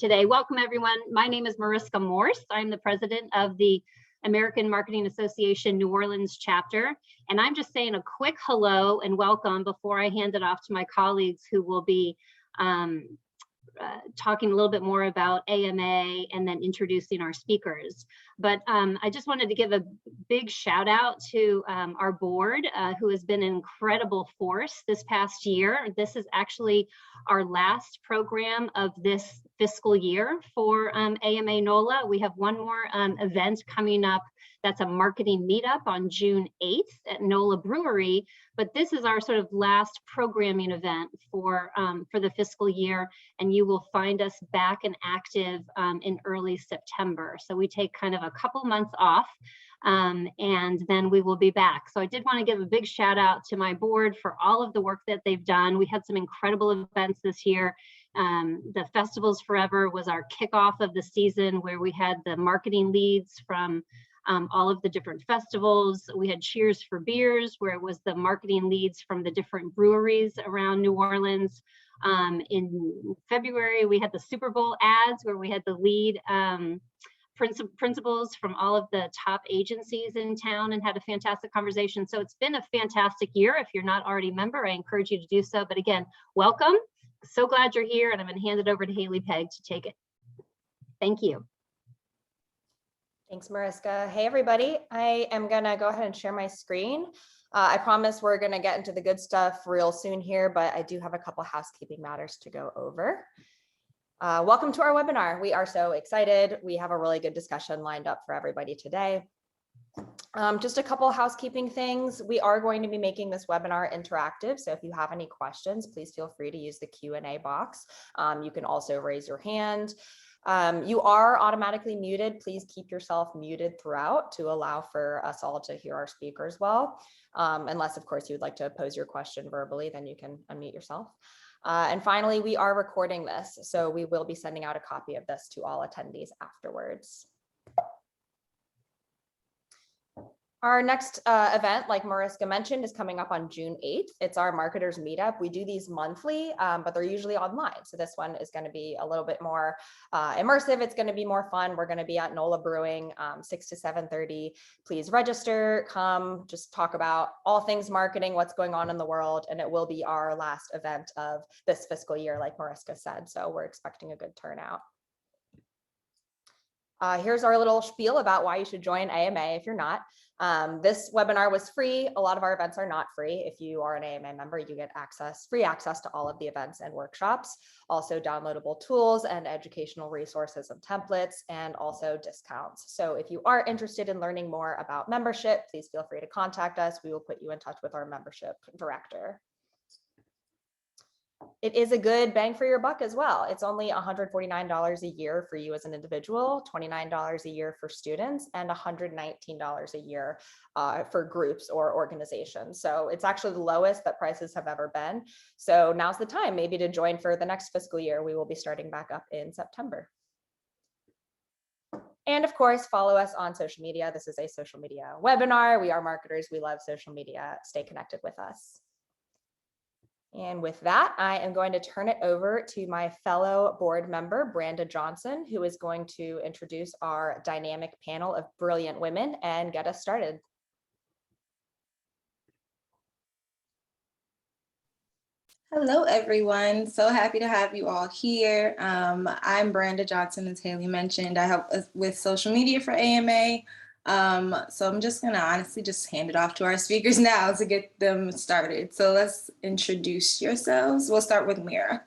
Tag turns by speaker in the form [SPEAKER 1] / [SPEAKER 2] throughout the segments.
[SPEAKER 1] today. Welcome everyone. My name is Mariska Morse. I'm the president of the American Marketing Association New Orleans chapter. And I'm just saying a quick hello and welcome before I hand it off to my colleagues who will be talking a little bit more about AMA and then introducing our speakers. But I just wanted to give a big shout out to our board, who has been an incredible force this past year. This is actually our last program of this fiscal year for AMA NOLA. We have one more event coming up. That's a marketing meetup on June 8th at NOLA Brewery. But this is our sort of last programming event for the fiscal year, and you will find us back and active in early September. So we take kind of a couple months off, and then we will be back. So I did want to give a big shout out to my board for all of the work that they've done. We had some incredible events this year. The Festivals Forever was our kickoff of the season, where we had the marketing leads from all of the different festivals. We had Cheers for Beers, where it was the marketing leads from the different breweries around New Orleans. In February, we had the Super Bowl ads, where we had the lead principals from all of the top agencies in town and had a fantastic conversation. So it's been a fantastic year. If you're not already a member, I encourage you to do so. But again, welcome. So glad you're here, and I'm going to hand it over to Haley Pegg to take it. Thank you.
[SPEAKER 2] Thanks, Mariska. Hey, everybody. I am going to go ahead and share my screen. I promise we're going to get into the good stuff real soon here, but I do have a couple housekeeping matters to go over. Welcome to our webinar. We are so excited. We have a really good discussion lined up for everybody today. Just a couple housekeeping things. We are going to be making this webinar interactive. So if you have any questions, please feel free to use the Q&A box. You can also raise your hand. You are automatically muted. Please keep yourself muted throughout to allow for us all to hear our speakers well. Unless, of course, you would like to pose your question verbally, then you can unmute yourself. And finally, we are recording this, so we will be sending out a copy of this to all attendees afterwards. Our next event, like Mariska mentioned, is coming up on June 8th. It's our marketers meetup. We do these monthly, but they're usually online. So this one is going to be a little bit more immersive. It's going to be more fun. We're going to be at NOLA Brewing, 6 to 7:30. Please register, come, just talk about all things marketing, what's going on in the world. And it will be our last event of this fiscal year, like Mariska said. So we're expecting a good turnout. Here's our little spiel about why you should join AMA if you're not. This webinar was free. A lot of our events are not free. If you are an AMA member, you get free access to all of the events and workshops, also downloadable tools and educational resources and templates, and also discounts. So if you are interested in learning more about membership, please feel free to contact us. We will put you in touch with our membership director. It is a good bang for your buck as well. It's only $149 a year for you as an individual, $29 a year for students, and $119 a year for groups or organizations. So it's actually the lowest that prices have ever been. So now's the time maybe to join for the next fiscal year. We will be starting back up in September. And of course, follow us on social media. This is a social media webinar. We are marketers. We love social media. Stay connected with us. And with that, I am going to turn it over to my fellow board member, Branda Johnson, who is going to introduce our dynamic panel of brilliant women and get us started.
[SPEAKER 3] Hello, everyone. So happy to have you all here. I'm Branda Johnson, as Haley mentioned. I help with social media for AMA. So I'm just gonna honestly just hand it off to our speakers now to get them started. So let's introduce yourselves. We'll start with Meara.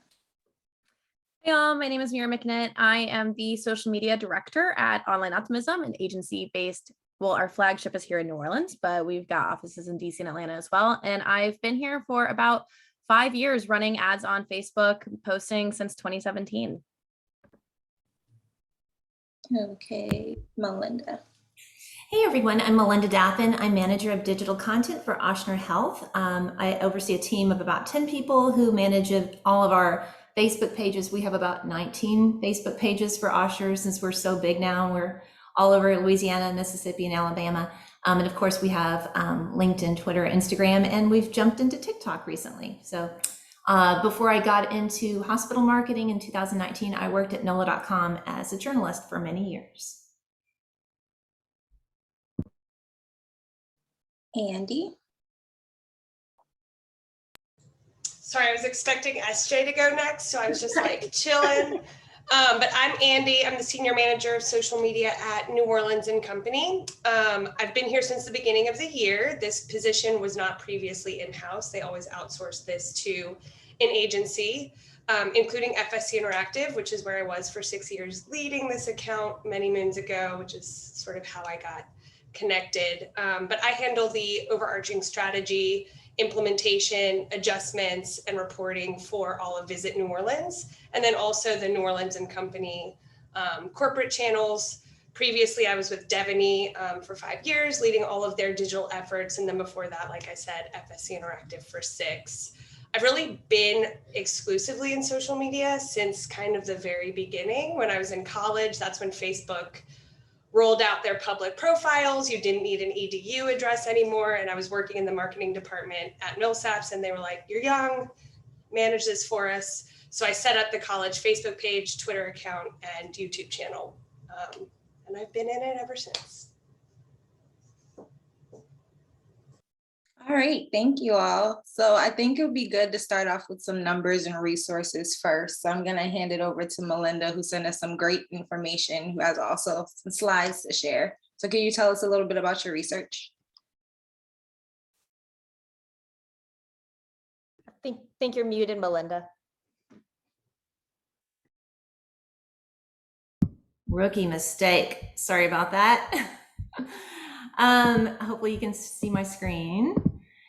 [SPEAKER 4] Hey all, my name is Meara McNitt. I am the social media director at Optimism, an agency based, well, our flagship is here in New Orleans, but we've got offices in DC and Atlanta as well. And I've been here for about 5 years running ads on Facebook, posting since 2017.
[SPEAKER 3] Okay, Melinda.
[SPEAKER 5] Hey everyone, I'm Melinda Daffin. I'm manager of digital content for Ochsner Health. I oversee a team of about 10 people who manage all of our Facebook pages. We have about 19 Facebook pages for Ochsner since we're so big now. We're all over Louisiana, Mississippi, and Alabama. And of course we have LinkedIn, Twitter, Instagram, and we've jumped into TikTok recently. So Before I got into hospital marketing in 2019, I worked at NOLA.com as a journalist for many years.
[SPEAKER 3] Andy.
[SPEAKER 6] Sorry, I was expecting SJ to go next, so I was just like chilling. But I'm Andy. I'm the senior manager of social media at New Orleans and Company. I've been here since the beginning of the year. This position was not previously in-house. They always outsourced this to an agency, including FSC Interactive, which is where I was for 6 years, leading this account many moons ago, which is sort of how I got connected. But I handle the overarching strategy, implementation, adjustments, and reporting for all of Visit New Orleans, and then also the New Orleans and Company corporate channels. Previously, I was with Daffin for 5 years, leading all of their digital efforts. And then before that, like I said, FSC Interactive for 6. I've really been exclusively in social media since kind of the very beginning. When I was in college, that's when Facebook rolled out their public profiles. You didn't need an EDU address anymore. And I was working in the marketing department at Millsaps, and they were like, "You're young, manage this for us." So I set up the college Facebook page, Twitter account, and YouTube channel. And I've been in it ever since.
[SPEAKER 3] All right, thank you all. So I think it would be good to start off with some numbers and resources first. So I'm gonna hand it over to Melinda, who sent us some great information, who has also some slides to share. So can you tell us a little bit about your research?
[SPEAKER 2] I think you're muted, Melinda.
[SPEAKER 5] Rookie mistake. Sorry about that. Hopefully you can see my screen.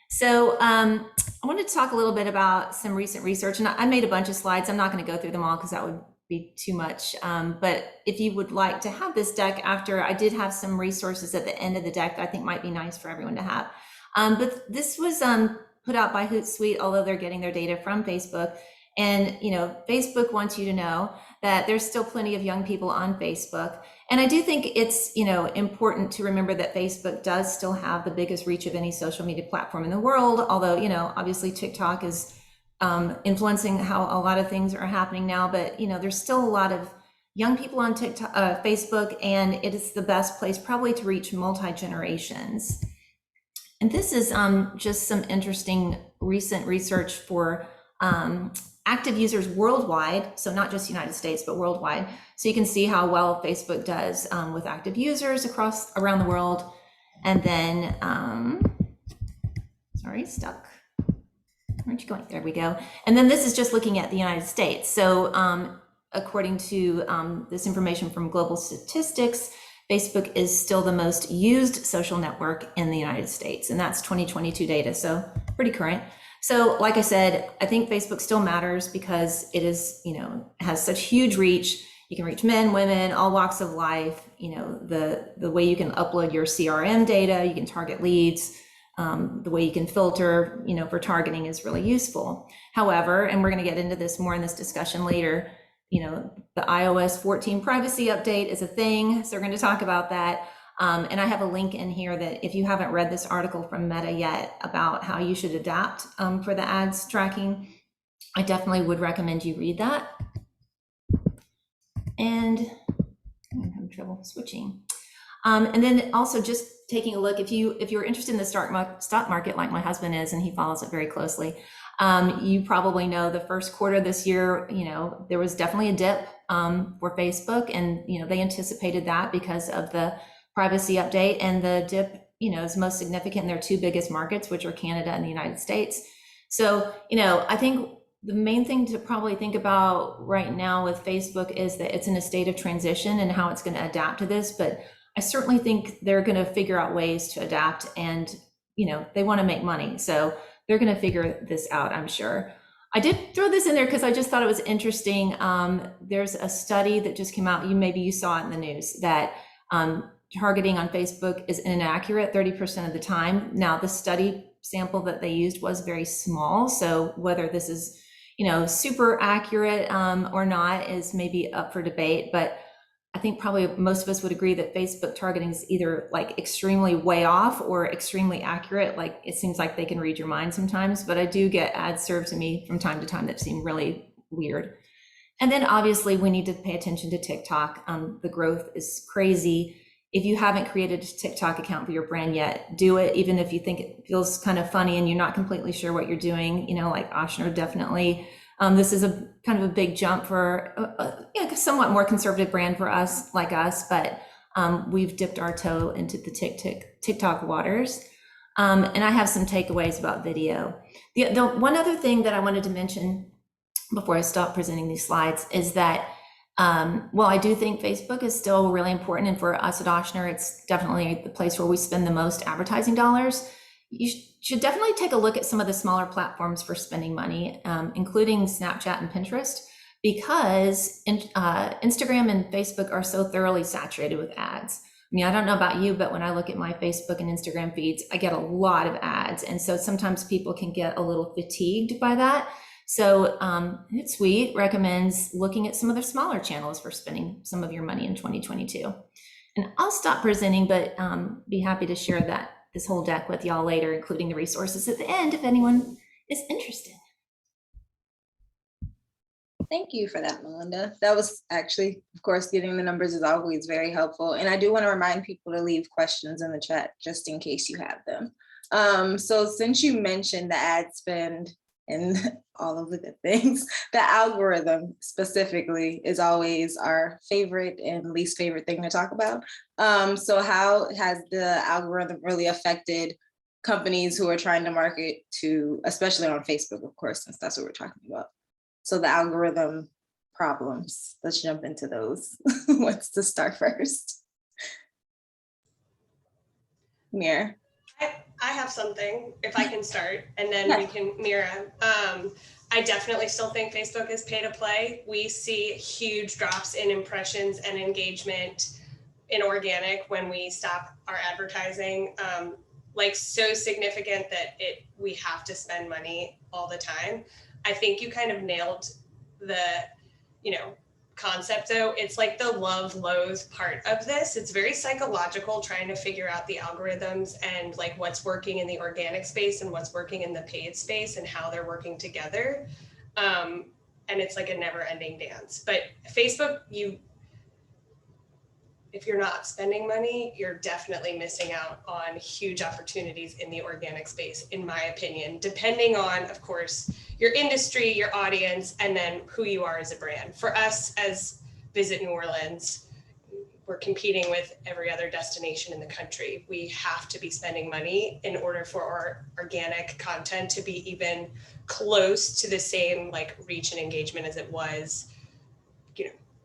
[SPEAKER 5] So I wanted to talk a little bit about some recent research, and I made a bunch of slides. I'm not going to go through them all because that would be too much. But if you would like to have this deck after, I did have some resources at the end of the deck that I think might be nice for everyone to have. But this was put out by Hootsuite, although they're getting their data from Facebook. And, you know, Facebook wants you to know that there's still plenty of young people on Facebook. And I do think it's, you know, important to remember that Facebook does still have the biggest reach of any social media platform in the world. Although, you know, obviously TikTok is influencing how a lot of things are happening now. But, you know, there's still a lot of young people on TikTok, Facebook, and it is the best place probably to reach multi-generations. And this is just some interesting recent research for active users worldwide, so not just United States, but worldwide. So you can see how well Facebook does with active users around the world. And then, sorry, stuck. Where'd you going? There we go. And then this is just looking at the United States. So according to this information from Global Statistics, Facebook is still the most used social network in the United States, and that's 2022 data, so pretty current. So like I said, I think Facebook still matters because it is, you know, has such huge reach. You can reach men, women, all walks of life. You know, the way you can upload your CRM data, you can target leads, the way you can filter, you know, for targeting is really useful. However, and we're going to get into this more in this discussion later, you know, the iOS 14 privacy update is a thing. So we're going to talk about that. And I have a link in here that if you haven't read this article from Meta yet about how you should adapt for the ads tracking, I definitely would recommend you read that. And I'm having trouble switching. And then also just taking a look, if you're interested in the stock market like my husband is, and he follows it very closely, you probably know the first quarter this year, you know, there was definitely a dip for Facebook, and, you know, they anticipated that because of the privacy update, and the dip, you know, is most significant in their two biggest markets, which are Canada and the United States. So, you know, I think the main thing to probably think about right now with Facebook is that it's in a state of transition and how it's going to adapt to this. But I certainly think they're going to figure out ways to adapt, and, you know, they want to make money. So they're going to figure this out, I'm sure. I did throw this in there because I just thought it was interesting. There's a study that just came out, maybe you saw it in the news, that targeting on Facebook is inaccurate 30% of the time. Now, the study sample that they used was very small, so whether this is, you know, super accurate or not is maybe up for debate. But I think probably most of us would agree that Facebook targeting is either like extremely way off or extremely accurate. Like it seems like they can read your mind sometimes, but I do get ads served to me from time to time that seem really weird. And then obviously we need to pay attention to TikTok. The growth is crazy. If you haven't created a TikTok account for your brand yet, do it. Even if you think it feels kind of funny and you're not completely sure what you're doing, you know, like Ochsner definitely. This is a kind of a big jump for a somewhat more conservative brand for us, like us, but we've dipped our toe into the TikTok waters. And I have some takeaways about video. The one other thing that I wanted to mention before I stop presenting these slides is that, well, I do think Facebook is still really important. And for us at Ochsner, it's definitely the place where we spend the most advertising dollars. You should definitely take a look at some of the smaller platforms for spending money, including Snapchat and Pinterest, because Instagram and Facebook are so thoroughly saturated with ads. I mean, I don't know about you, but when I look at my Facebook and Instagram feeds, I get a lot of ads. And so sometimes people can get a little fatigued by that. So Hootsuite recommends looking at some of the smaller channels for spending some of your money in 2022. And I'll stop presenting, but be happy to share this whole deck with y'all later, including the resources at the end if anyone is interested.
[SPEAKER 3] Thank you for that, Melinda. That was actually, of course, getting the numbers is always very helpful. And I do want to remind people to leave questions in the chat just in case you have them. So since you mentioned the ad spend and all of the good things, the algorithm specifically is always our favorite and least favorite thing to talk about. So how has the algorithm really affected companies who are trying to market to, especially on Facebook, of course, since that's what we're talking about? So the algorithm problems, let's jump into those. Who wants to start first? Meara.
[SPEAKER 6] I have something, if I can start, and then we can, Meara. I definitely still think Facebook is pay to play. We see huge drops in impressions and engagement in organic when we stop our advertising, like so significant that we have to spend money all the time. I think you kind of nailed the, concept though. It's like the love-loathe part of this. It's very psychological, trying to figure out the algorithms and like what's working in the organic space and what's working in the paid space and how they're working together. And it's like a never-ending dance. But Facebook, if you're not spending money, you're definitely missing out on huge opportunities in the organic space, in my opinion, depending on, of course, your industry, your audience, and then who you are as a brand. For us as Visit New Orleans, we're competing with every other destination in the country. We have to be spending money in order for our organic content to be even close to the same like reach and engagement as it was,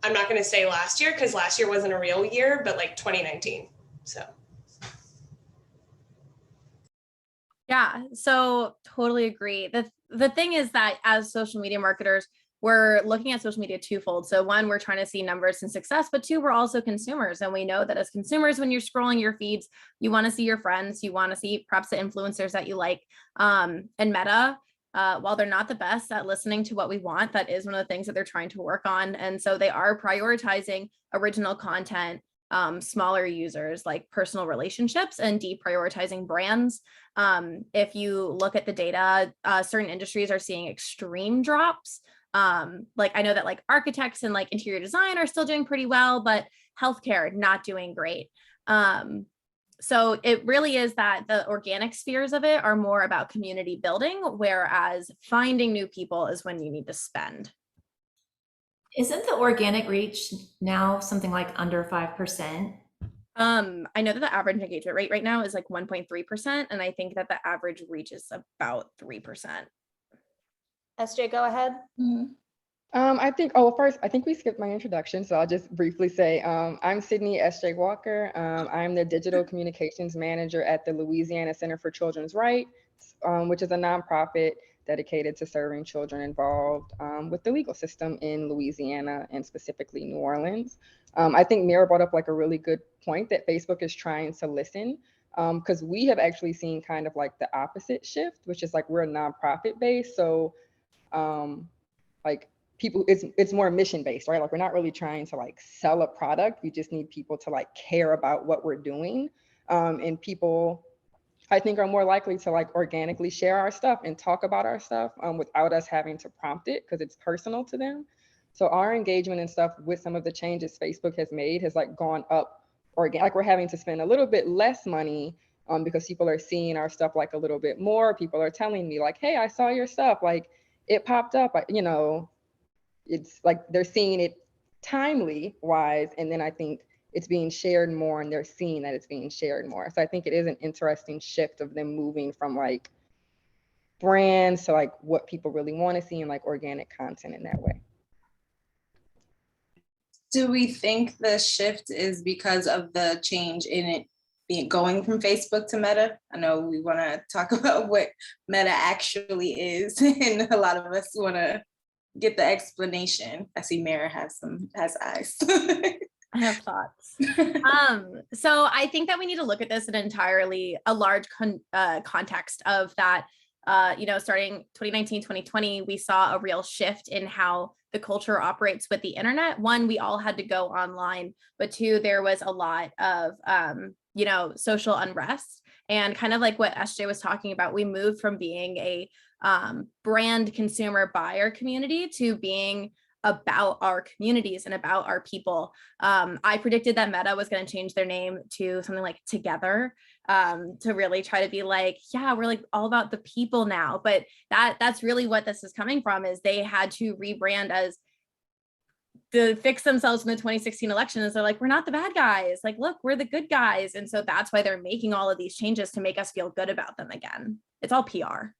[SPEAKER 6] I'm not going to say last year because last year wasn't a real year, but like 2019. So.
[SPEAKER 4] Yeah, so totally agree. The thing is that as social media marketers, we're looking at social media twofold. So one, we're trying to see numbers and success, but two, we're also consumers. And we know that as consumers, when you're scrolling your feeds, you want to see your friends, you want to see perhaps the influencers that you like. And Meta, while they're not the best at listening to what we want, that is one of the things that they're trying to work on. And so they are prioritizing original content, smaller users, like personal relationships, and deprioritizing brands. If you look at the data, certain industries are seeing extreme drops. Like I know that like architects and like interior design are still doing pretty well, but healthcare not doing great. So it really is that the organic spheres of it are more about community building, whereas finding new people is when you need to spend.
[SPEAKER 5] Isn't the organic reach now something like under 5%?
[SPEAKER 4] I know that the average engagement rate right now is like 1.3%, and I think that the average reach is about 3%.
[SPEAKER 2] SJ, go ahead.
[SPEAKER 3] Mm-hmm.
[SPEAKER 7] First, I think we skipped my introduction, so I'll just briefly say, I'm Sydney S.J. Walker. I'm the Digital Communications Manager at the Louisiana Center for Children's Rights, which is a nonprofit dedicated to serving children involved with the legal system in Louisiana and specifically New Orleans. I think Meara brought up like a really good point that Facebook is trying to listen, because we have actually seen kind of like the opposite shift, which is like we're a nonprofit based. So like people, it's more mission based, right? Like we're not really trying to like sell a product. We just need people to like care about what we're doing. And people, I think, are more likely to like organically share our stuff and talk about our stuff without us having to prompt it because it's personal to them. So our engagement and stuff with some of the changes Facebook has made has like gone up like we're having to spend a little bit less money because people are seeing our stuff like a little bit more. People are telling me like, hey, I saw your stuff, like it popped up, you know, it's like they're seeing it timely wise. And then I think it's being shared more and they're seeing that it's being shared more. So I think it is an interesting shift of them moving from like brands to like what people really want to see and like organic content in that way.
[SPEAKER 3] Do we think the shift is because of the change in it being going from Facebook to Meta? I know we want to talk about what Meta actually is, and a lot of us want to get the explanation. I see Meara has eyes.
[SPEAKER 4] I have thoughts. So I think that we need to look at this in entirely a large context of that. You know, starting 2019, 2020, we saw a real shift in how the culture operates with the internet. One, we all had to go online, but two, there was a lot of, you know, social unrest, and kind of like what SJ was talking about, we moved from being a brand consumer buyer community to being about our communities and about our people. I predicted that Meta was going to change their name to something like Together, to really try to be like, yeah, we're like all about the people now. But that's really what this is coming from, is they had to rebrand as to fix themselves in the 2016 election. Is they're like, we're not the bad guys. Like, look, we're the good guys. And so that's why they're making all of these changes to make us feel good about them again. It's all PR.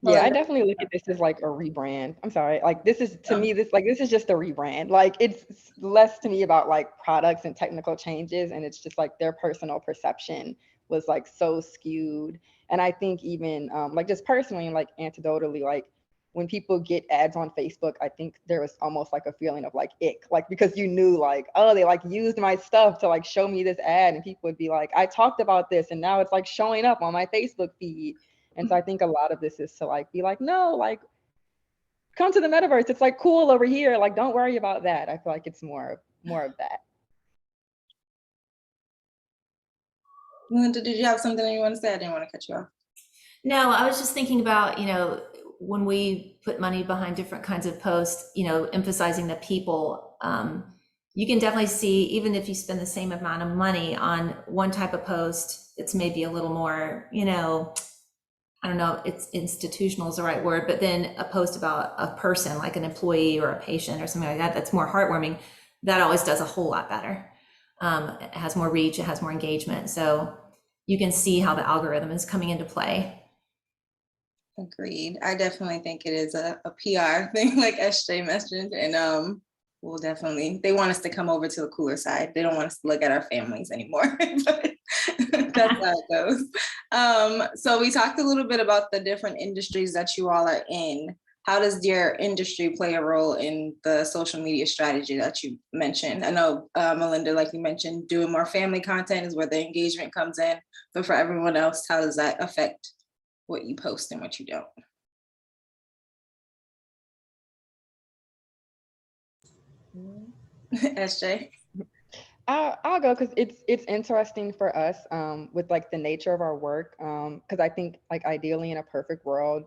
[SPEAKER 7] Yeah, I definitely look at this as like a rebrand. I'm sorry, like this is to me, this is just a rebrand. Like it's less to me about like products and technical changes, and it's just like their personal perception was like so skewed. And I think even like just personally and like anecdotally, like when people get ads on Facebook, I think there was almost like a feeling of like ick, like because you knew like, oh, they like used my stuff to like show me this ad, and people would be like, I talked about this and now it's like showing up on my Facebook feed. And so I think a lot of this is to like be like, no, like come to the metaverse. It's like cool over here. Like, don't worry about that. I feel like it's more of that.
[SPEAKER 3] Melinda, did you have something you want to say? I didn't want to cut you off.
[SPEAKER 5] No, I was just thinking about, you know, when we put money behind different kinds of posts, you know, emphasizing the people, you can definitely see, even if you spend the same amount of money on one type of post, it's maybe a little more, you know, I don't know, it's institutional is the right word, but then a post about a person like an employee or a patient or something like that, that's more heartwarming, that always does a whole lot better. It has more reach, it has more engagement. So you can see how the algorithm is coming into play.
[SPEAKER 3] Agreed. I definitely think it is a PR thing, like SJ mentioned, and we'll definitely, they want us to come over to the cooler side. They don't want us to look at our families anymore, but that's how it goes. So we talked a little bit about the different industries that you all are in. How does your industry play a role in the social media strategy that you mentioned? I know, Melinda, like you mentioned, doing more family content is where the engagement comes in, but for everyone else, how does that affect what you post and what you don't? SJ?
[SPEAKER 7] I'll go because it's interesting for us with like the nature of our work, because I think like ideally in a perfect world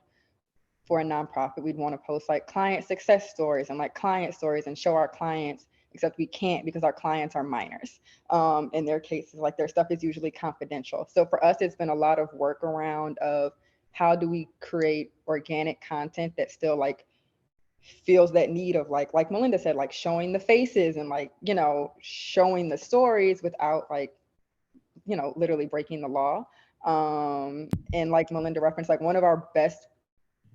[SPEAKER 7] for a nonprofit, we'd want to post like client success stories and like client stories and show our clients, except we can't because our clients are minors. In their cases, like their stuff is usually confidential. So for us, it's been a lot of work around of how do we create organic content that still like feels that need of like Melinda said, like showing the faces and like, you know, showing the stories without like, you know, literally breaking the law. And like Melinda referenced, like one of our best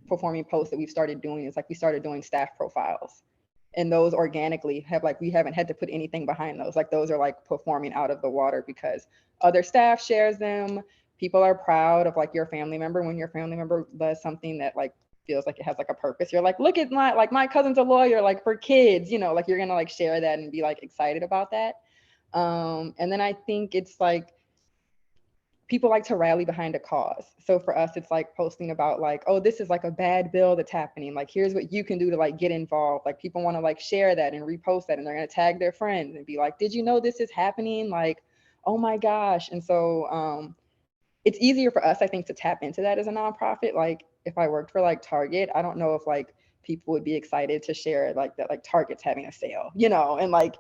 [SPEAKER 7] performing posts that we've started doing is like we started doing staff profiles, and those organically have like, we haven't had to put anything behind those. Like those are like performing out of the water because other staff shares them. People are proud of like your family member. When your family member does something that like feels like it has like a purpose, you're like, look at my cousin's a lawyer, like for kids, you know, like you're gonna like share that and be like excited about that. And then I think it's like people like to rally behind a cause. So for us, it's like posting about like, oh, this is like a bad bill that's happening. Like, here's what you can do to like get involved. Like, people want to like share that and repost that, and they're going to tag their friends and be like, did you know this is happening? Like, oh my gosh. And so it's easier for us, I think, to tap into that as a nonprofit. Like, if I worked for like Target, I don't know if like people would be excited to share like that, like Target's having a sale, you know, and like,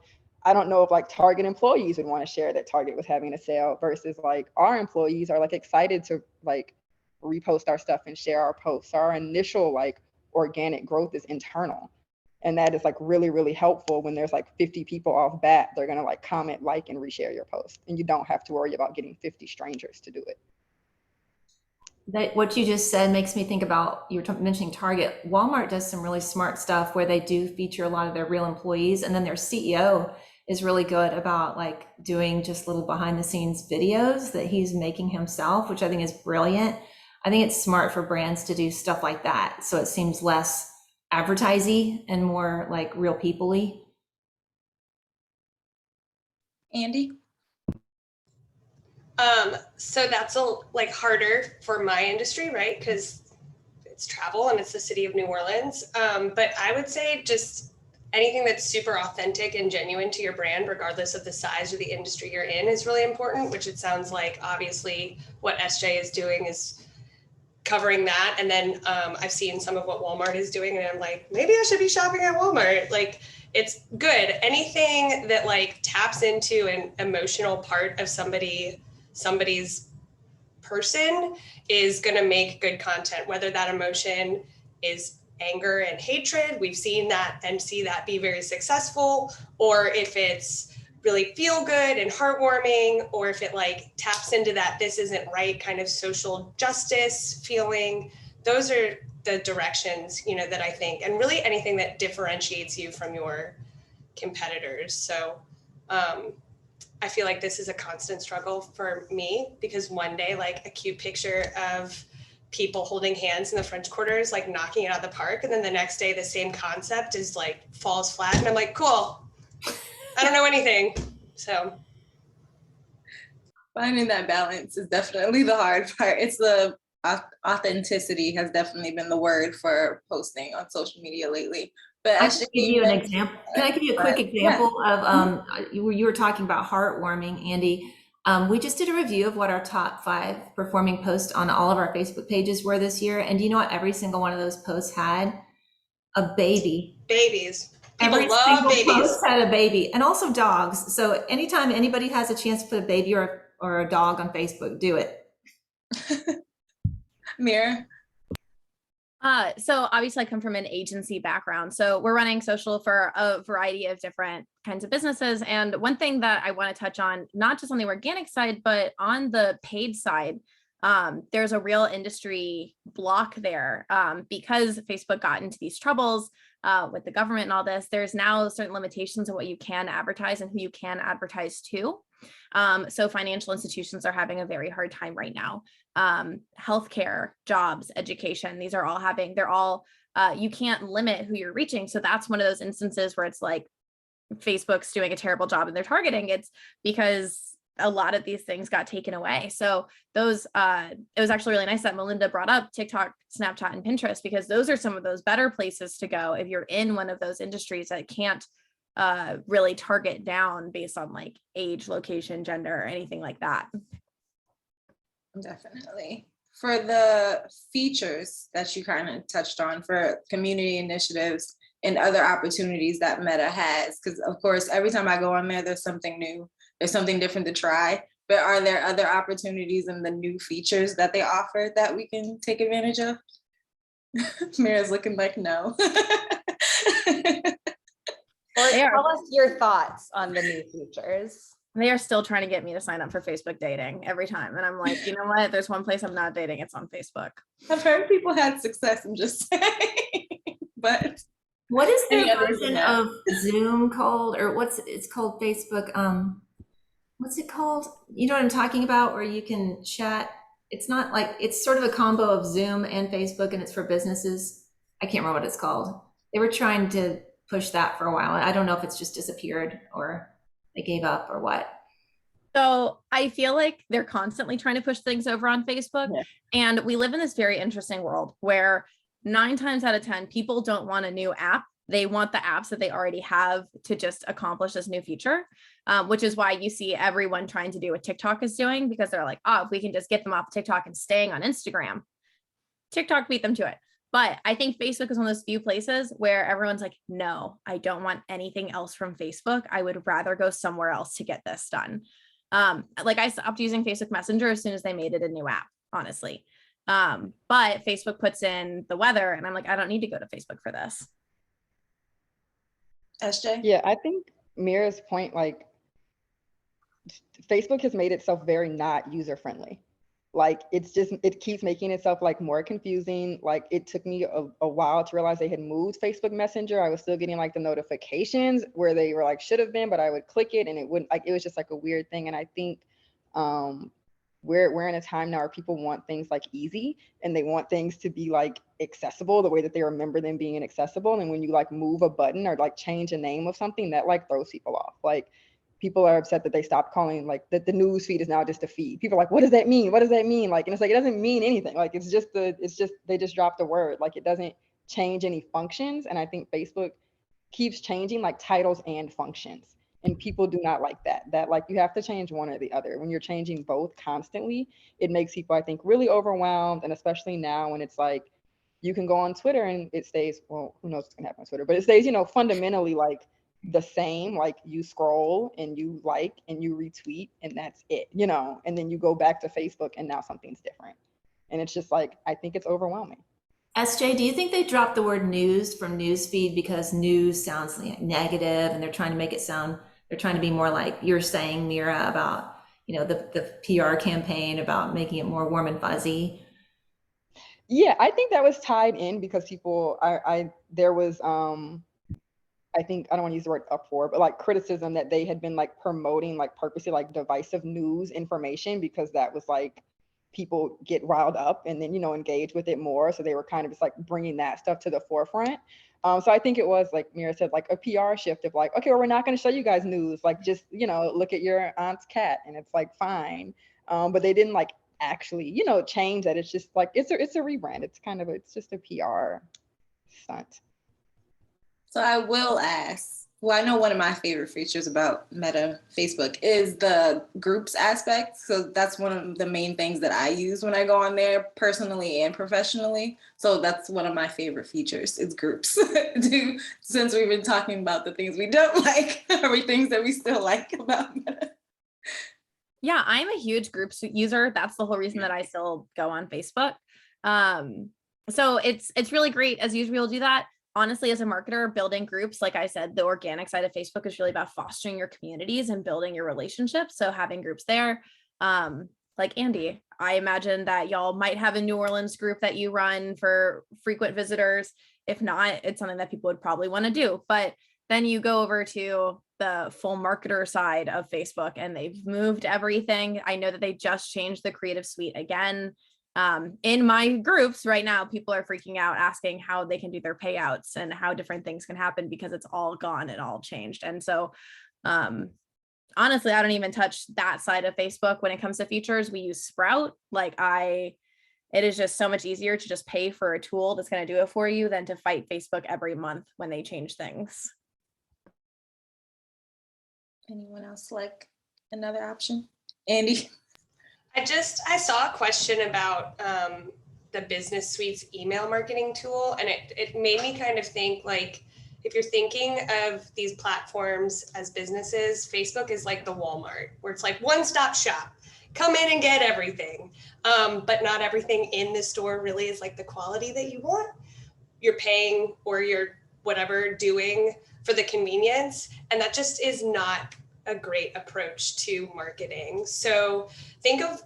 [SPEAKER 7] I don't know if like Target employees would want to share that Target was having a sale, versus like our employees are like excited to like repost our stuff and share our posts. Our initial like organic growth is internal. And that is like really, really helpful when there's like 50 people off bat. They're going to like comment, like, and reshare your post. And you don't have to worry about getting 50 strangers to do it.
[SPEAKER 5] What you just said makes me think about, you were mentioning Target. Walmart does some really smart stuff where they do feature a lot of their real employees, and then their CEO is really good about like doing just little behind the scenes videos that he's making himself, which I think is brilliant. I think it's smart for brands to do stuff like that, so it seems less advertising and more like real people-y.
[SPEAKER 3] Andy?
[SPEAKER 6] So that's like harder for my industry, right? Because it's travel and it's the city of New Orleans. But I would say just anything that's super authentic and genuine to your brand, regardless of the size or the industry you're in, is really important, which it sounds like obviously what SJ is doing is covering that. And then I've seen some of what Walmart is doing, and I'm like, maybe I should be shopping at Walmart. Like, it's good. Anything that like taps into an emotional part of somebody's person is going to make good content, whether that emotion is anger and hatred. We've seen that and see that be very successful, or if it's really feel good and heartwarming, or if it like taps into that this isn't right kind of social justice feeling. Those are the directions, you know, that I think, and really anything that differentiates you from your competitors. So I feel like this is a constant struggle for me, because one day like a cute picture of people holding hands in the French Quarter is like knocking it out of the park, and then the next day the same concept is like falls flat, and I'm like, cool, I don't know anything. So
[SPEAKER 3] Finding that balance is definitely the hard part. It's the authenticity has definitely been the word for posting on social media lately. But
[SPEAKER 5] I can give you an example. Can I give you a quick example of you were talking about heartwarming, Andy. We just did a review of what our top 5 performing posts on all of our Facebook pages were this year, and do you know what every single one of those posts had? A baby.
[SPEAKER 6] Babies. People
[SPEAKER 5] Every
[SPEAKER 6] love
[SPEAKER 5] single
[SPEAKER 6] babies.
[SPEAKER 5] post had a baby, and also dogs. So anytime anybody has a chance to put a baby or a dog on Facebook, do it.
[SPEAKER 3] Meara?
[SPEAKER 4] So obviously I come from an agency background. So we're running social for a variety of different kinds of businesses. And one thing that I want to touch on, not just on the organic side, but on the paid side, there's a real industry block there because Facebook got into these troubles with the government and all this. There's now certain limitations of what you can advertise and who you can advertise to. So financial institutions are having a very hard time right now. Healthcare, jobs, education, these are all you can't limit who you're reaching. So that's one of those instances where it's like Facebook's doing a terrible job and they're targeting. It's because a lot of these things got taken away. So those, it was actually really nice that Melinda brought up TikTok, Snapchat, and Pinterest, because those are some of those better places to go if you're in one of those industries that can't really target down based on like age, location, gender, or anything like that.
[SPEAKER 3] Definitely. For the features that you kind of touched on for community initiatives and other opportunities that Meta has, because of course, every time I go on there, there's something new, there's something different to try. But are there other opportunities and the new features that they offer that we can take advantage of? Meara's looking like no.
[SPEAKER 2] Or tell us your thoughts on the new features.
[SPEAKER 4] They are still trying to get me to sign up for Facebook dating every time. And I'm like, you know what? There's one place I'm not dating. It's on Facebook.
[SPEAKER 3] I've heard people had success, I'm just saying. But
[SPEAKER 5] what is the version of Zoom called, or it's called Facebook? What's it called? You know what I'm talking about, where you can chat. It's not like, it's sort of a combo of Zoom and Facebook, and it's for businesses. I can't remember what it's called. They were trying to push that for a while. I don't know if it's just disappeared or they gave up or what.
[SPEAKER 4] So I feel like they're constantly trying to push things over on Facebook.
[SPEAKER 7] Yeah.
[SPEAKER 4] And we live in this very interesting world where 9 times out of 10, people don't want a new app. They want the apps that they already have to just accomplish this new feature, which is why you see everyone trying to do what TikTok is doing, because they're like, oh, if we can just get them off TikTok and staying on Instagram, TikTok beat them to it. But I think Facebook is one of those few places where everyone's like, no, I don't want anything else from Facebook. I would rather go somewhere else to get this done. Like I stopped using Facebook Messenger as soon as they made it a new app, honestly. But Facebook puts in the weather and I'm like, I don't need to go to Facebook for this.
[SPEAKER 3] SJ?
[SPEAKER 7] Yeah, I think Meara's point, like Facebook has made itself very not user friendly. Like it keeps making itself like more confusing. Like it took me a while to realize they had moved Facebook Messenger. I was still getting like the notifications where they were like should have been, but I would click it and it wouldn't, like it was just like a weird thing. And I think we're in a time now where people want things like easy and they want things to be like accessible the way that they remember them being inaccessible. And when you like move a button or like change a name of something, that like throws people off. Like people are upset that they stopped calling, like that the news feed is now just a feed. People are like, what does that mean? What does that mean? Like, and it's like, it doesn't mean anything. Like, it's just they just dropped a word. Like it doesn't change any functions. And I think Facebook keeps changing like titles and functions. And people do not like that like you have to change one or the other. When you're changing both constantly, it makes people, I think, really overwhelmed. And especially now when it's like, you can go on Twitter and it stays, well, who knows what's gonna happen on Twitter, but it stays, you know, fundamentally like the same. Like you scroll and you like and you retweet and that's it, you know, and then you go back to Facebook and now something's different. And it's just like, I think it's overwhelming.
[SPEAKER 5] SJ, do you think they dropped the word news from newsfeed because news sounds like negative and they're trying to make it sound, they're trying to be more like you're saying, Meara, about, you know, the PR campaign about making it more warm and fuzzy?
[SPEAKER 7] Yeah, I think that was tied in because people, there was, I think, I don't want to use the word uproar, but like criticism that they had been like promoting like purposely like divisive news information because that was like, people get riled up and then, you know, engage with it more. So they were kind of just like bringing that stuff to the forefront. So I think it was, like Meara said, like a PR shift of like, okay, well, we're not going to show you guys news. Like, just, you know, look at your aunt's cat and it's like, fine. But they didn't like actually, you know, change that. It's just like, it's a rebrand. It's kind of, it's just a PR stunt.
[SPEAKER 3] So I will ask, well, I know one of my favorite features about Meta Facebook is the groups aspect. So that's one of the main things that I use when I go on there personally and professionally. So that's one of my favorite features is groups. Since we've been talking about the things we don't like, are we things that we still like about Meta?
[SPEAKER 4] Yeah, I'm a huge groups user. That's the whole reason that I still go on Facebook. So it's really great as usual to do that. Honestly, as a marketer, building groups, like I said, the organic side of Facebook is really about fostering your communities and building your relationships. So having groups there, like Andy, I imagine that y'all might have a New Orleans group that you run for frequent visitors. If not, it's something that people would probably want to do. But then you go over to the full marketer side of Facebook and they've moved everything. I know that they just changed the creative suite again. In my groups right now, people are freaking out, asking how they can do their payouts and how different things can happen because it's all gone and all changed. And so, honestly, I don't even touch that side of Facebook when it comes to features. We use Sprout. It is just so much easier to just pay for a tool that's going to do it for you than to fight Facebook every month when they change things.
[SPEAKER 3] Anyone else like another option? Andy?
[SPEAKER 6] I saw a question about the business suite's email marketing tool, and it made me kind of think, like, if you're thinking of these platforms as businesses, Facebook is like the Walmart, where it's like one-stop shop. Come in and get everything. But not everything in the store really is like the quality that you want. You're paying or you're whatever doing for the convenience, and that just is not a great approach to marketing. So think of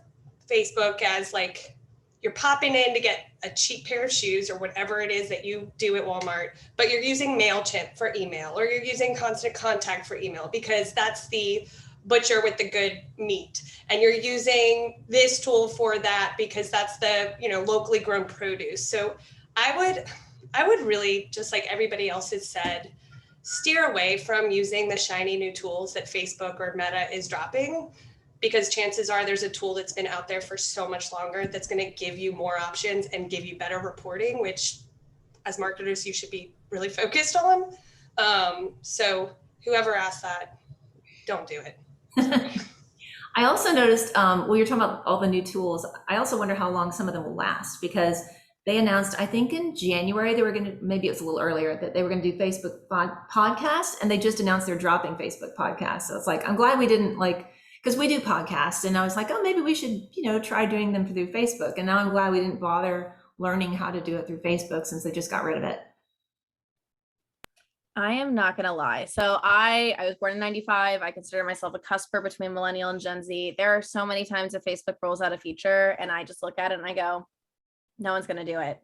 [SPEAKER 6] Facebook as like you're popping in to get a cheap pair of shoes or whatever it is that you do at Walmart, but you're using MailChimp for email, or you're using Constant Contact for email because that's the butcher with the good meat. And you're using this tool for that because that's the, you know, locally grown produce. So I would really, just like everybody else has said, steer away from using the shiny new tools that Facebook or Meta is dropping. because chances are there's a tool that's been out there for so much longer that's going to give you more options and give you better reporting, which as marketers, you should be really focused on. So whoever asked that, don't do it.
[SPEAKER 5] I also noticed, well, you're talking about all the new tools. I also wonder how long some of them will last, because they announced, I think in January, they were going to, maybe it was a little earlier, that they were going to do Facebook podcasts, and they just announced they're dropping Facebook podcasts. So it's like, I'm glad we didn't because we do podcasts, and I was like, oh, maybe we should, try doing them through Facebook. And now I'm glad we didn't bother learning how to do it through Facebook, since they just got rid of it.
[SPEAKER 4] I am not going to lie. So I was born in 95. I consider myself a cusper between millennial and Gen Z. There are so many times that Facebook rolls out a feature and I just look at it and I go, no one's going to do it.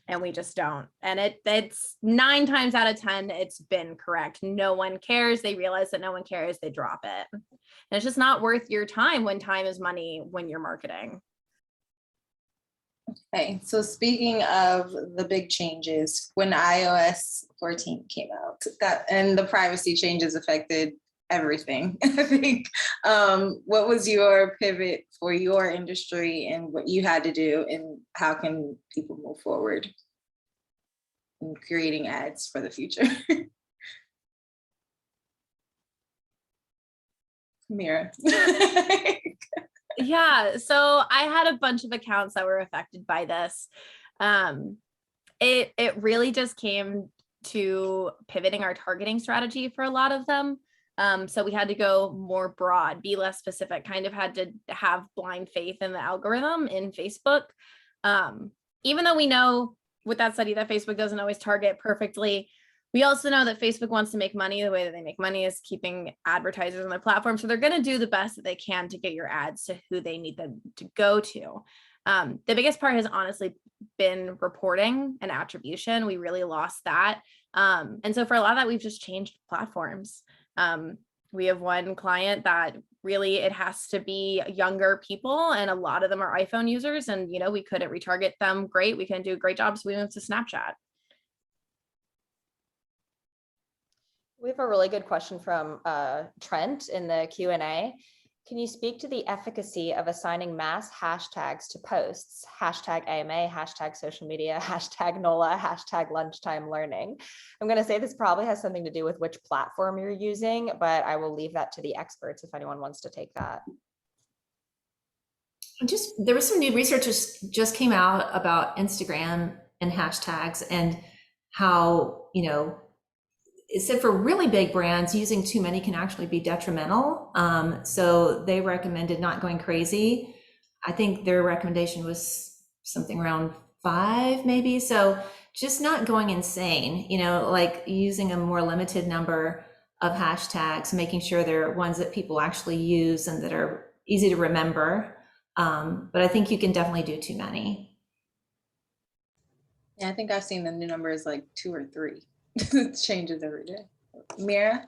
[SPEAKER 4] And we just don't. And it's 9 times out of 10, it's been correct. No one cares. They realize that no one cares. They drop it. And it's just not worth your time when time is money when you're marketing.
[SPEAKER 3] Okay, so speaking of the big changes, when iOS 14 came out, and the privacy changes affected everything, I think, what was your pivot for your industry and what you had to do, and how can people move forward in creating ads for the future? Meara.
[SPEAKER 4] Yeah, so I had a bunch of accounts that were affected by this. It really just came to pivoting our targeting strategy for a lot of them. So we had to go more broad, be less specific, kind of had to have blind faith in the algorithm in Facebook. Even though we know with that study that Facebook doesn't always target perfectly, we also know that Facebook wants to make money. The way that they make money is keeping advertisers on their platform. So they're going to do the best that they can to get your ads to who they need them to go to. The biggest part has honestly been reporting and attribution. We really lost that. And so for a lot of that, we've just changed platforms. We have one client that really, it has to be younger people, and a lot of them are iPhone users, and we couldn't retarget them great. We couldn't do a great job, so we moved to Snapchat.
[SPEAKER 2] We have a really good question from Trent in the Q&A. Can you speak to the efficacy of assigning mass hashtags to posts? Hashtag AMA, hashtag social media, hashtag NOLA, hashtag lunchtime learning. I'm going to say this probably has something to do with which platform you're using, but I will leave that to the experts if anyone wants to take that.
[SPEAKER 5] There was some new research just came out about Instagram and hashtags, and how, it said for really big brands, using too many can actually be detrimental. So they recommended not going crazy. I think their recommendation was something around 5 maybe. So just not going insane, like using a more limited number of hashtags, making sure they're ones that people actually use and that are easy to remember. But I think you can definitely do too many.
[SPEAKER 3] Yeah, I think I've seen the new numbers like 2 or 3. It changes every day. Meara?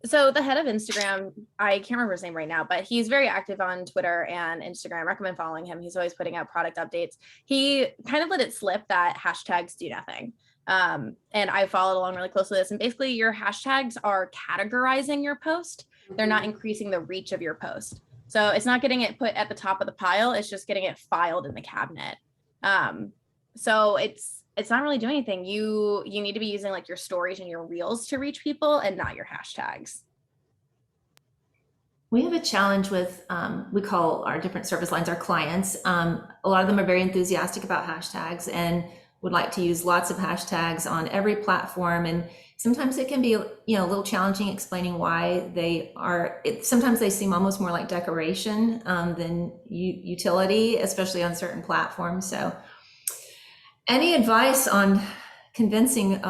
[SPEAKER 4] So the head of Instagram, I can't remember his name right now, but he's very active on Twitter and Instagram. I recommend following him. He's always putting out product updates. He kind of let it slip that hashtags do nothing. And I followed along really closely with this. And basically your hashtags are categorizing your post. They're not increasing the reach of your post. So it's not getting it put at the top of the pile. It's just getting it filed in the cabinet. So it's not really doing anything. You need to be using like your stories and your reels to reach people, and not your hashtags.
[SPEAKER 5] We have a challenge with, we call our different service lines our clients. A lot of them are very enthusiastic about hashtags and would like to use lots of hashtags on every platform. And sometimes it can be, a little challenging explaining why they are. Sometimes they seem almost more like decoration than utility, especially on certain platforms. So any advice on convincing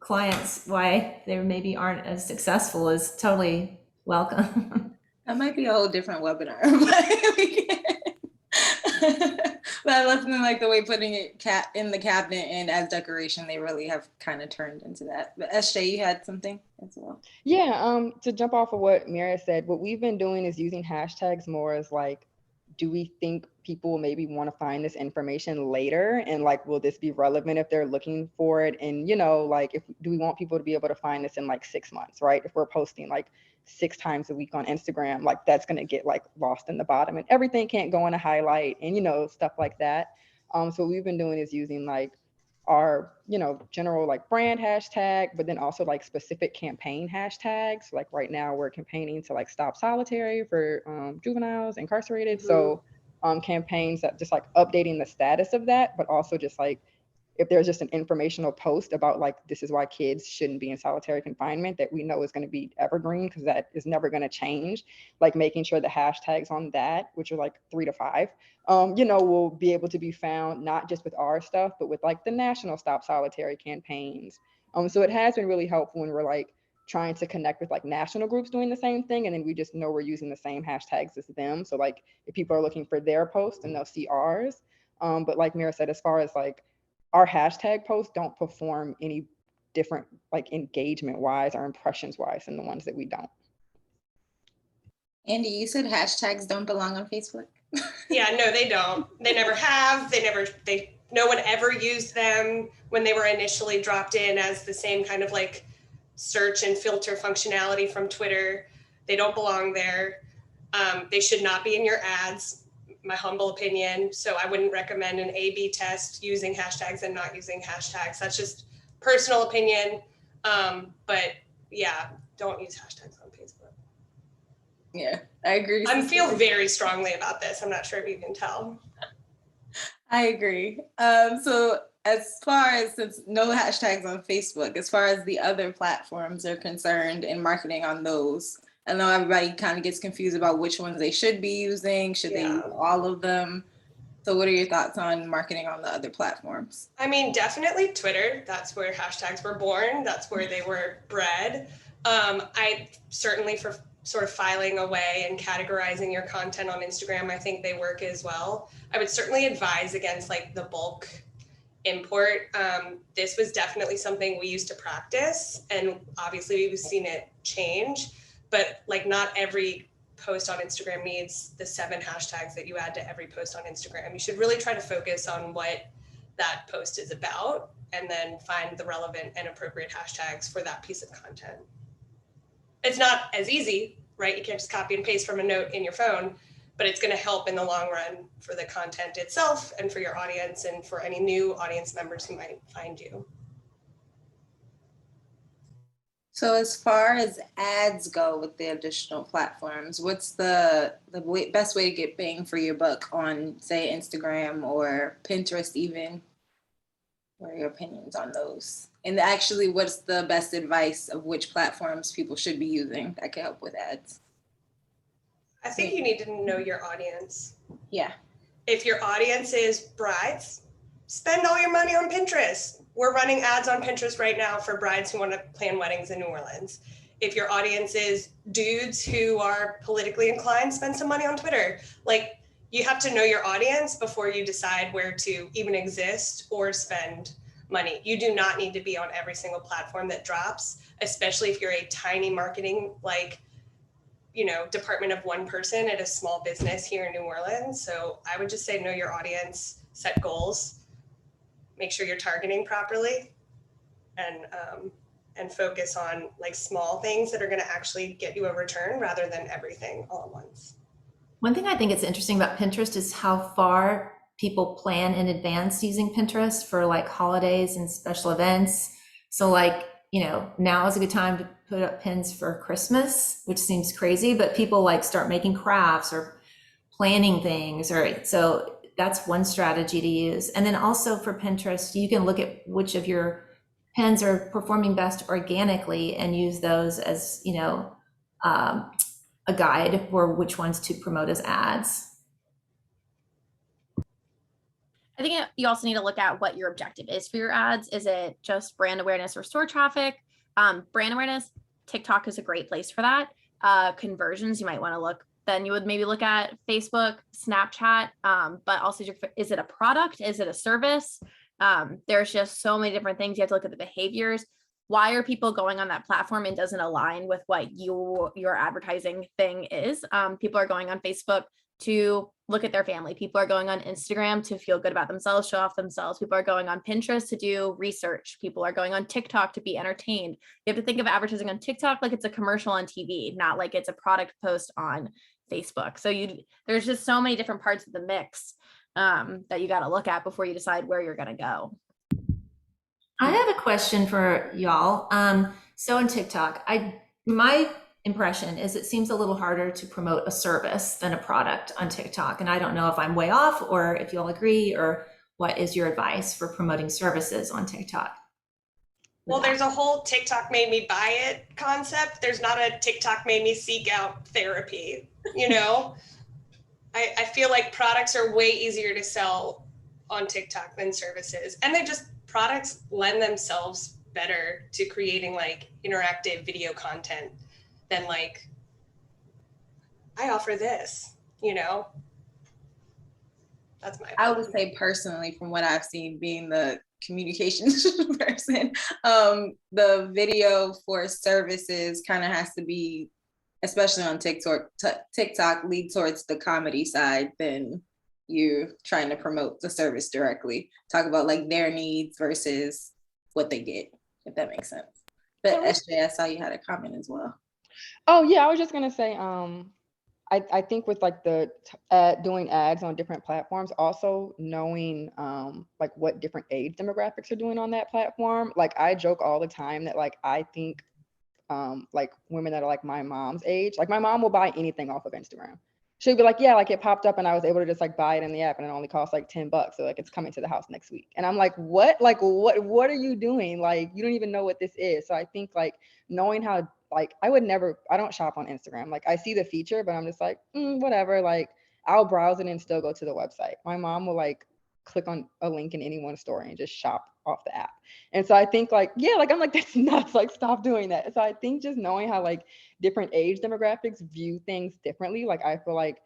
[SPEAKER 5] clients why they maybe aren't as successful is totally welcome.
[SPEAKER 3] That might be a whole different webinar. But I love them like the way putting it in the cabinet and as decoration, they really have kind of turned into that. But SJ, you had something as well.
[SPEAKER 7] Yeah, to jump off of what Meara said, what we've been doing is using hashtags more as like do we think people will maybe want to find this information later? And like, will this be relevant if they're looking for it? And, you know, like, do we want people to be able to find this in like 6 months, right? If we're posting like 6 times a week on Instagram, like that's going to get like lost in the bottom and everything can't go in a highlight and, you know, stuff like that. So what we've been doing is using like our, you know, general like brand hashtag, but then also like specific campaign hashtags. Like right now we're campaigning to like stop solitary for juveniles incarcerated. So campaigns that just like updating the status of that, but also just like if there's just an informational post about like, this is why kids shouldn't be in solitary confinement that we know is going to be evergreen because that is never going to change, like making sure the hashtags on that, which are like 3 to 5, you know, will be able to be found not just with our stuff, but with like the national Stop Solitary campaigns. So it has been really helpful when we're like trying to connect with like national groups doing the same thing. And then we just know we're using the same hashtags as them. So like if people are looking for their post and they'll see ours. But like Meara said, as far as like our hashtag posts don't perform any different like engagement wise or impressions wise than the ones that we don't.
[SPEAKER 3] Andy, you said hashtags don't belong on Facebook?
[SPEAKER 6] Yeah, no, they don't. They never have. No one ever used them when they were initially dropped in as the same kind of like search and filter functionality from Twitter. They don't belong there. They should not be in your ads, my humble opinion. So I wouldn't recommend an A/B test using hashtags and not using hashtags. That's just personal opinion. But yeah, don't use hashtags on Facebook.
[SPEAKER 3] Yeah, I agree.
[SPEAKER 6] I feel very strongly about this. I'm not sure if you can tell.
[SPEAKER 3] I agree. So as far as, since no hashtags on Facebook, as far as the other platforms are concerned and marketing on those, I know everybody kind of gets confused about which ones they should be using. Should they use all of them? So what are your thoughts on marketing on the other platforms?
[SPEAKER 6] I mean, definitely Twitter. That's where hashtags were born. That's where they were bred. I certainly, for sort of filing away and categorizing your content on Instagram, I think they work as well. I would certainly advise against like the bulk import. This was definitely something we used to practice, and obviously we've seen it change, but like not every post on Instagram needs the 7 hashtags that you add to every post on Instagram. You should really try to focus on what that post is about and then find the relevant and appropriate hashtags for that piece of content. It's not as easy, right? You can't just copy and paste from a note in your phone, but it's going to help in the long run for the content itself and for your audience and for any new audience members who might find you.
[SPEAKER 3] So as far as ads go with the additional platforms, what's the best way to get bang for your buck on, say, Instagram or Pinterest even? What are your opinions on those? And actually, what's the best advice of which platforms people should be using that can help with ads?
[SPEAKER 6] I think you need to know your audience.
[SPEAKER 3] Yeah.
[SPEAKER 6] If your audience is brides, spend all your money on Pinterest. We're running ads on Pinterest right now for brides who want to plan weddings in New Orleans. If your audience is dudes who are politically inclined, spend some money on Twitter. Like, you have to know your audience before you decide where to even exist or spend money. You do not need to be on every single platform that drops, especially if you're a tiny marketing, like, you know, department of one person at a small business here in New Orleans. So I would just say know your audience, set goals, make sure you're targeting properly, and focus on like small things that are going to actually get you a return rather than everything all at once.
[SPEAKER 5] One thing I think is interesting about Pinterest is how far people plan in advance using Pinterest for like holidays and special events. So like, you know, now is a good time to put up pins for Christmas, which seems crazy, but people like start making crafts or planning things, or so that's one strategy to use. And then also for Pinterest, you can look at which of your pins are performing best organically and use those as, you know, a guide for which ones to promote as ads.
[SPEAKER 4] I think you also need to look at what your objective is for your ads. Is it just brand awareness or store traffic? Brand awareness, TikTok is a great place for that. Conversions, you might want to look, then you would maybe look at Facebook, Snapchat, but also is it a product? Is it a service? There's just so many different things. You have to look at the behaviors. Why are people going on that platform and doesn't align with what your advertising thing is? People are going on Facebook to look at their family. People are going on Instagram to feel good about themselves, show off themselves. People are going on Pinterest to do research. People are going on TikTok to be entertained. You have to think of advertising on TikTok like it's a commercial on TV, not like it's a product post on Facebook. So there's just so many different parts of the mix that you got to look at before you decide where you're going to go.
[SPEAKER 5] I have a question for y'all. So on TikTok, my impression is it seems a little harder to promote a service than a product on TikTok. And I don't know if I'm way off or if you all agree, or what is your advice for promoting services on TikTok?
[SPEAKER 6] Well, there's a whole TikTok made me buy it concept. There's not a TikTok made me seek out therapy, you know? I feel like products are way easier to sell on TikTok than services. And products lend themselves better to creating like interactive video content than like, I offer this, you know? That's my opinion.
[SPEAKER 3] I would say personally, from what I've seen, being the communications person, the video for services kind of has to be, especially on TikTok, lead towards the comedy side than you trying to promote the service directly. Talk about like their needs versus what they get, if that makes sense. But SJ, I saw you had a comment as well.
[SPEAKER 7] Oh yeah, I was just gonna say, I think with like the doing ads on different platforms, also knowing like what different age demographics are doing on that platform. Like I joke all the time that like I think like women that are like my mom's age, like my mom will buy anything off of Instagram. She'll be like, yeah, like it popped up and I was able to just like buy it in the app and it only costs like $10. So like it's coming to the house next week. And I'm like, what? Like what are you doing? Like you don't even know what this is. So I think like knowing how, like I don't shop on Instagram. Like I see the feature, but I'm just like, whatever. Like I'll browse it and still go to the website. My mom will like click on a link in anyone's story and just shop off the app. And so I think like, yeah, like I'm like, that's nuts. Like stop doing that. So I think just knowing how like different age demographics view things differently. Like I feel like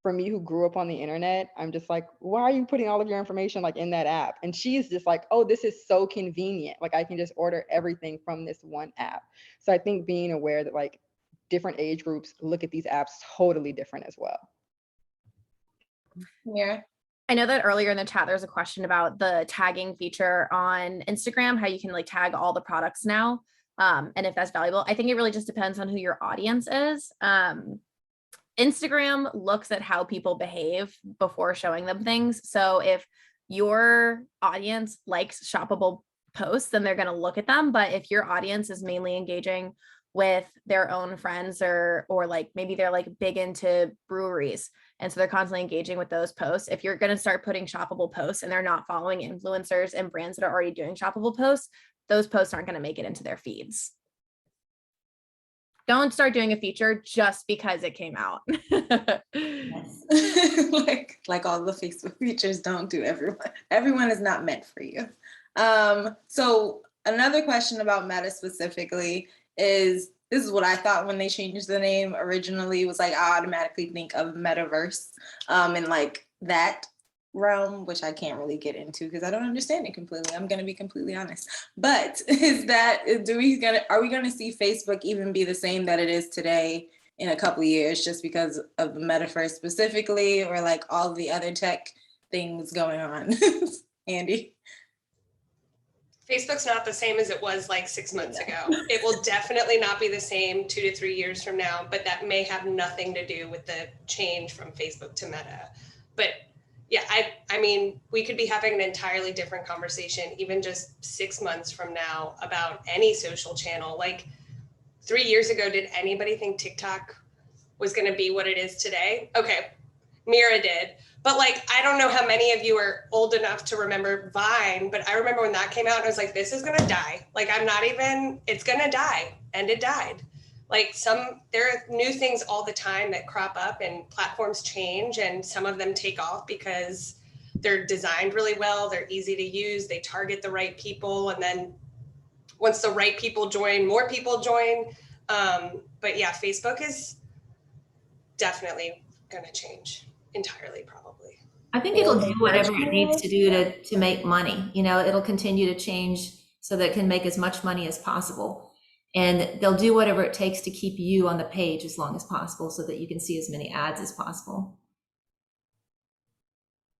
[SPEAKER 7] for me who grew up on the internet, I'm just like, why are you putting all of your information like in that app? And she's just like, oh, this is so convenient. Like I can just order everything from this one app. So I think being aware that like different age groups look at these apps totally different as well.
[SPEAKER 3] Yeah.
[SPEAKER 4] I know that earlier in the chat, there's a question about the tagging feature on Instagram, how you can like tag all the products now. And if that's valuable. I think it really just depends on who your audience is. Instagram looks at how people behave before showing them things. So if your audience likes shoppable posts, then they're going to look at them. But if your audience is mainly engaging with their own friends or like maybe they're like big into breweries, and so they're constantly engaging with those posts. If you're going to start putting shoppable posts and they're not following influencers and brands that are already doing shoppable posts, those posts aren't going to make it into their feeds. Don't start doing a feature just because it came out.
[SPEAKER 3] like all the Facebook features don't do everyone. Everyone is not meant for you. So another question about Meta specifically is, this is what I thought when they changed the name originally, was like, I automatically think of Metaverse and like that realm, which I can't really get into because I don't understand it completely. I'm going to be completely honest. But are we going to see Facebook even be the same that it is today in a couple of years just because of the Metaverse specifically, or like all the other tech things going on? Andy?
[SPEAKER 6] Facebook's not the same as it was like 6 months ago. It will definitely not be the same 2 to 3 years from now, but that may have nothing to do with the change from Facebook to Meta. But yeah, I mean, we could be having an entirely different conversation even just 6 months from now about any social channel. Like 3 years ago, did anybody think TikTok was going to be what it is today? Okay, Meara did. But like, I don't know how many of you are old enough to remember Vine, but I remember when that came out, I was like, this is going to die. Like, it's going to die. And it died. Like there are new things all the time that crop up and platforms change, and some of them take off because they're designed really well. They're easy to use. They target the right people. And then once the right people join, more people join. But yeah, Facebook is definitely going to change entirely, probably.
[SPEAKER 5] I think it'll do whatever it needs to do to make money. You know, it'll continue to change so that it can make as much money as possible. And they'll do whatever it takes to keep you on the page as long as possible so that you can see as many ads as possible.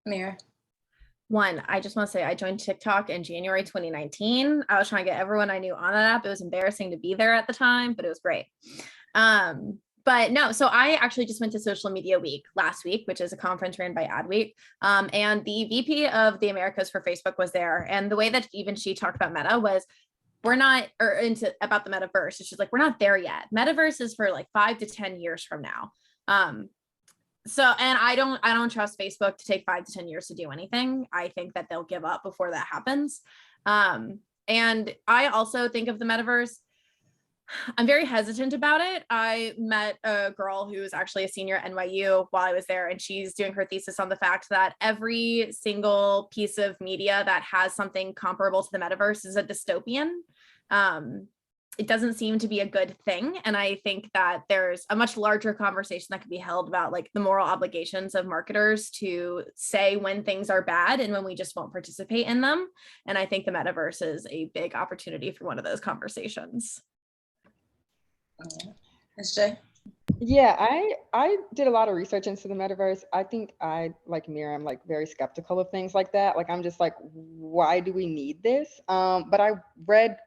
[SPEAKER 3] Meara.
[SPEAKER 4] One, I just want to say I joined TikTok in January 2019. I was trying to get everyone I knew on that app. It was embarrassing to be there at the time, but it was great. But no, so I actually just went to Social Media Week last week, which is a conference ran by Adweek. And the VP of the Americas for Facebook was there. And the way that even she talked about Meta was, we're not, or into about the metaverse. It's just like, we're not there yet. Metaverse is for like 5 to 10 years from now. So, and I don't trust Facebook to take 5 to 10 years to do anything. I think that they'll give up before that happens. And I also think of the metaverse, I'm very hesitant about it. I met a girl who was actually a senior at NYU while I was there, and she's doing her thesis on the fact that every single piece of media that has something comparable to the metaverse is a dystopian. It doesn't seem to be a good thing. And I think that there's a much larger conversation that could be held about like the moral obligations of marketers to say when things are bad and when we just won't participate in them. And I think the metaverse is a big opportunity for one of those conversations.
[SPEAKER 3] SJ.
[SPEAKER 7] Yeah, I did a lot of research into the metaverse. I think I, like Meara, I'm like very skeptical of things like that. Like, I'm just like, why do we need this? But I read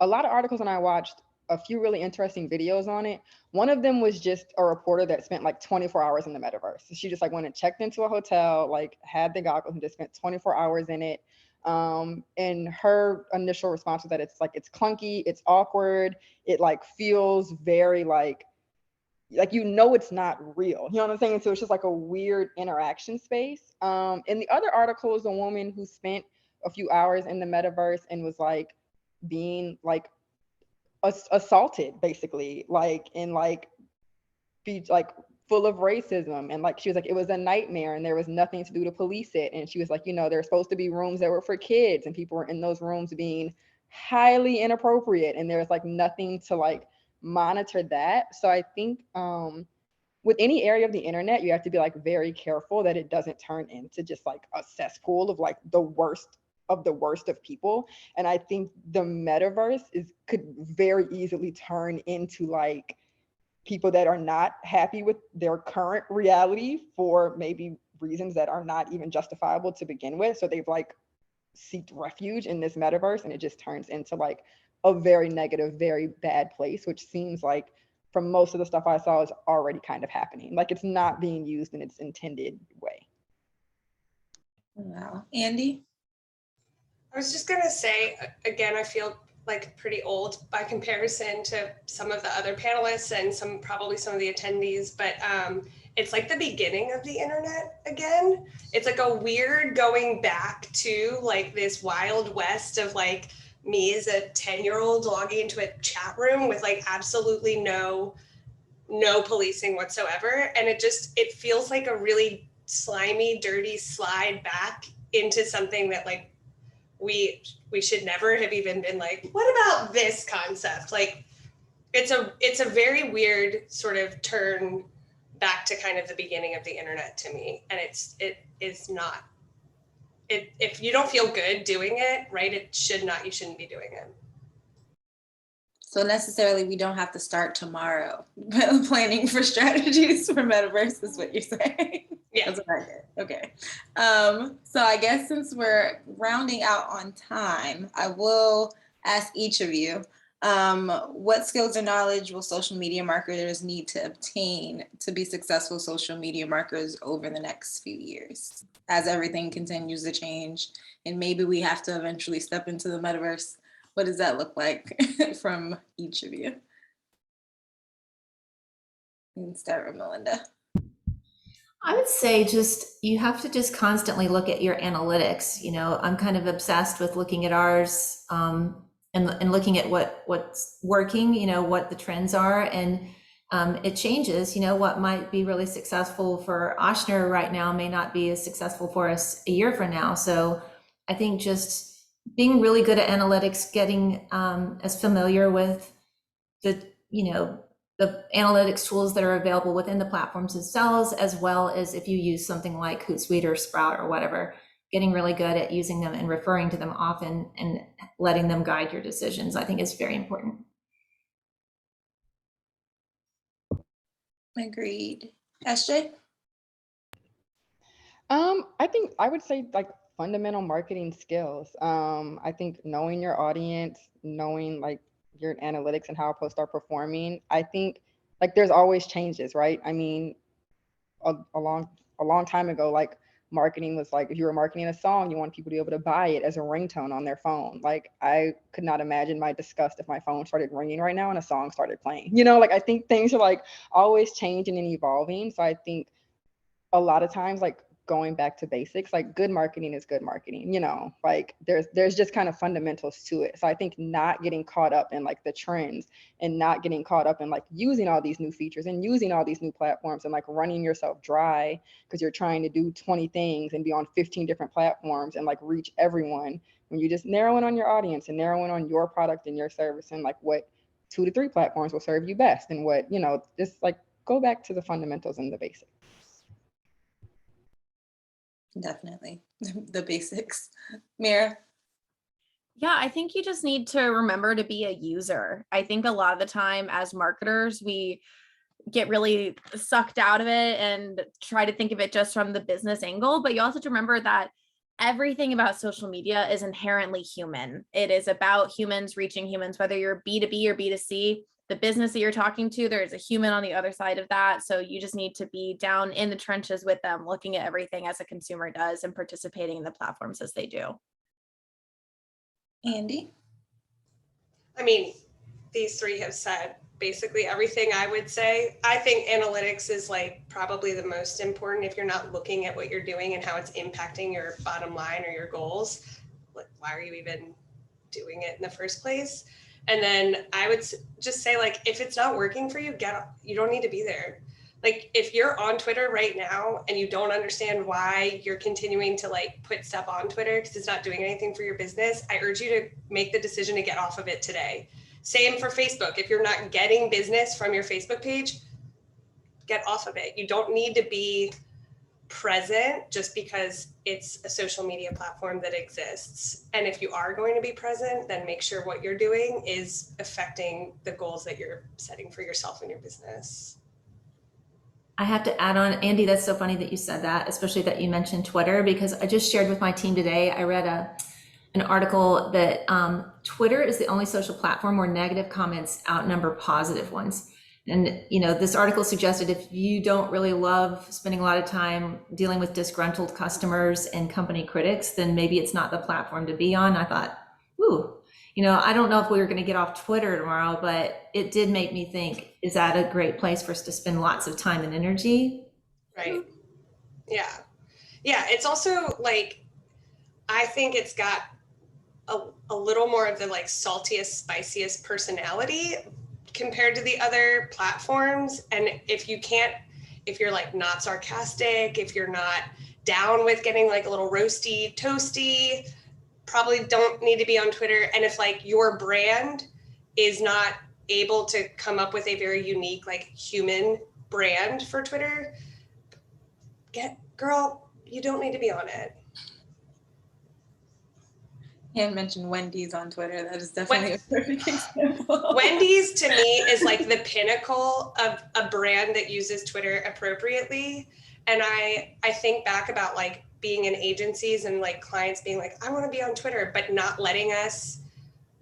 [SPEAKER 7] a lot of articles and I watched a few really interesting videos on it. One of them was just a reporter that spent like 24 hours in the metaverse. So she just like went and checked into a hotel, like had the goggles and just spent 24 hours in it. And her initial response was that it's like, it's clunky, it's awkward, it like feels very like you know it's not real, you know what I'm saying? So it's just like a weird interaction space. In the other article is a woman who spent a few hours in the metaverse and was like being like assaulted basically, like in like be like full of racism, and like she was like it was a nightmare and there was nothing to do to police it. And she was like, you know, there's supposed to be rooms that were for kids and people were in those rooms being highly inappropriate and there's like nothing to like monitor that. So I think with any area of the internet, you have to be like very careful that it doesn't turn into just like a cesspool of like the worst of people. And I think the metaverse could very easily turn into like people that are not happy with their current reality for maybe reasons that are not even justifiable to begin with. So they've like seeked refuge in this metaverse and it just turns into like a very negative, very bad place, which seems like from most of the stuff I saw is already kind of happening. Like it's not being used in its intended way.
[SPEAKER 3] Wow. Andy?
[SPEAKER 6] I was just gonna say, again, I feel like pretty old by comparison to some of the other panelists and probably some of the attendees, but it's like the beginning of the internet again. It's like a weird going back to like this wild west of like me as a 10-year-old logging into a chat room with like absolutely no policing whatsoever. And it feels like a really slimy, dirty slide back into something that like we should never have even been like, what about this concept? Like it's a very weird sort of turn back to kind of the beginning of the internet to me. And it is not, if you don't feel good doing it, right, you shouldn't be doing it.
[SPEAKER 3] So necessarily we don't have to start tomorrow planning for strategies for metaverse is what you're saying. Yeah. That's what I get. Okay. So I guess since we're rounding out on time, I will ask each of you, what skills or knowledge will social media marketers need to obtain to be successful social media marketers over the next few years as everything continues to change and maybe we have to eventually step into the metaverse? What does that look like from each of you? We can start with Melinda.
[SPEAKER 5] I would say you have to just constantly look at your analytics. You know, I'm kind of obsessed with looking at ours and looking at what's working, you know, what the trends are, and it changes. You know, what might be really successful for Ochsner right now may not be as successful for us a year from now. So I think just being really good at analytics, getting as familiar with the analytics tools that are available within the platforms themselves, as well as if you use something like Hootsuite or Sprout or whatever, getting really good at using them and referring to them often and letting them guide your decisions, I think is very important.
[SPEAKER 3] Agreed. SJ?
[SPEAKER 7] I think I would say like fundamental marketing skills. I think knowing your audience, knowing like your analytics and how posts are performing. I think like there's always changes, right? I mean, a long time ago, like marketing was like if you were marketing a song, you want people to be able to buy it as a ringtone on their phone. Like I could not imagine my disgust if my phone started ringing right now and a song started playing. You know, like I think things are like always changing and evolving. So I think a lot of times like going back to basics, like good marketing is good marketing, you know, like there's just kind of fundamentals to it. So I think not getting caught up in like the trends and not getting caught up in like using all these new features and using all these new platforms and like running yourself dry because you're trying to do 20 things and be on 15 different platforms and like reach everyone, when you just narrow in on your audience and narrow in on your product and your service and like what 2 to 3 platforms will serve you best and what, you know, just like go back to the fundamentals and the basics.
[SPEAKER 3] Definitely. The basics. Meara?
[SPEAKER 4] Yeah, I think you just need to remember to be a user. I think a lot of the time as marketers, we get really sucked out of it and try to think of it just from the business angle, but you also have to remember that everything about social media is inherently human. It is about humans reaching humans, whether you're B2B or B2C. The business that you're talking to, there's a human on the other side of that. So you just need to be down in the trenches with them, looking at everything as a consumer does and participating in the platforms as they do.
[SPEAKER 3] Andy?
[SPEAKER 6] I mean, these three have said basically everything I would say. I think analytics is like probably the most important. If you're not looking at what you're doing and how it's impacting your bottom line or your goals, like why are you even doing it in the first place? And then I would just say, like, if it's not working for you, you don't need to be there. Like if you're on Twitter right now and you don't understand why you're continuing to like put stuff on Twitter because it's not doing anything for your business, I urge you to make the decision to get off of it today. Same for Facebook. If you're not getting business from your Facebook page, get off of it. You don't need to be present just because it's a social media platform that exists. And if you are going to be present, then make sure what you're doing is affecting the goals that you're setting for yourself and your business.
[SPEAKER 5] I have to add on, Andy, that's so funny that you said that, especially that you mentioned Twitter, because I just shared with my team today, I read an article that Twitter is the only social platform where negative comments outnumber positive ones. And, you know, this article suggested if you don't really love spending a lot of time dealing with disgruntled customers and company critics, then maybe it's not the platform to be on. I thought, ooh, you know, I don't know if we were going to get off Twitter tomorrow, but it did make me think, is that a great place for us to spend lots of time and energy?
[SPEAKER 6] Right. Yeah. Yeah. It's also like, I think it's got a little more of the like saltiest, spiciest personality compared to the other platforms. And if you're like not sarcastic, if you're not down with getting like a little roasty, toasty, probably don't need to be on Twitter. And if like your brand is not able to come up with a very unique, like human brand for Twitter, girl, you don't need to be on it.
[SPEAKER 3] And mentioned Wendy's on Twitter. That is definitely a perfect example.
[SPEAKER 6] Wendy's to me is like the pinnacle of a brand that uses Twitter appropriately. And I think back about like being in agencies and like clients being like, I want to be on Twitter, but not letting us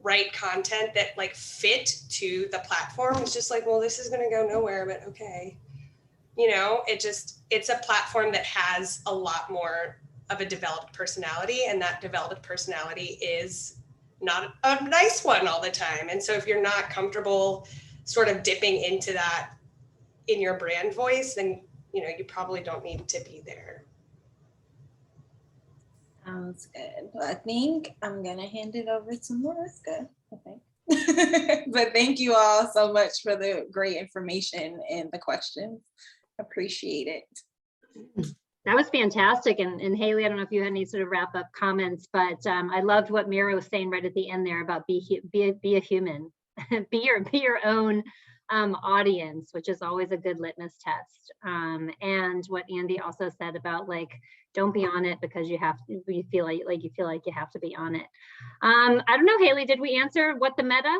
[SPEAKER 6] write content that like fit to the platform. It's just like, well, this is going to go nowhere, but okay. You know, it's a platform that has a lot more of a developed personality, and that developed personality is not a nice one all the time. And so if you're not comfortable sort of dipping into that in your brand voice, then, you know, you probably don't need to be there.
[SPEAKER 3] Sounds good. Well, I think I'm gonna hand it over to Mariska. Okay. But thank you all so much for the great information and the questions. Appreciate it.
[SPEAKER 1] That was fantastic. And Haley, I don't know if you had any sort of wrap up comments, but I loved what Meara was saying right at the end there about be a human, be your own audience, which is always a good litmus test. And what Andy also said about like, don't be on it because you feel like you have to be on it. I don't know, Haley, did we answer what the meta?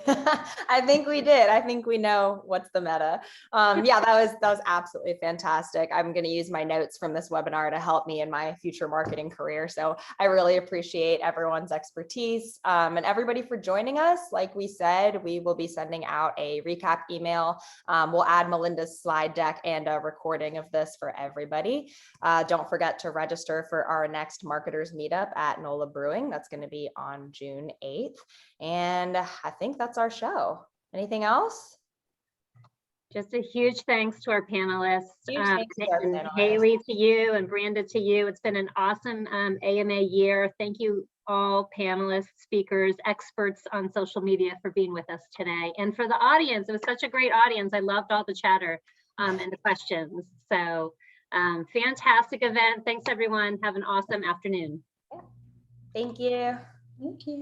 [SPEAKER 2] I think we did. I think we know what's the meta. Yeah, that was absolutely fantastic. I'm going to use my notes from this webinar to help me in my future marketing career. So I really appreciate everyone's expertise and everybody for joining us. Like we said, we will be sending out a recap email. We'll add Melinda's slide deck and a recording of this for everybody. Don't forget to register for our next marketers meetup at NOLA Brewing. That's going to be on June 8th. And I think that's our show. Anything else?
[SPEAKER 1] Just a huge thanks to our panelists.
[SPEAKER 2] Huge thanks to our
[SPEAKER 1] And
[SPEAKER 2] panelists.
[SPEAKER 1] Haley to you and Branda to you. It's been an awesome AMA year. Thank you all panelists, speakers, experts on social media for being with us today. And for the audience, it was such a great audience. I loved all the chatter and the questions. So fantastic event. Thanks everyone. Have an awesome afternoon.
[SPEAKER 2] Thank you.
[SPEAKER 3] Thank you.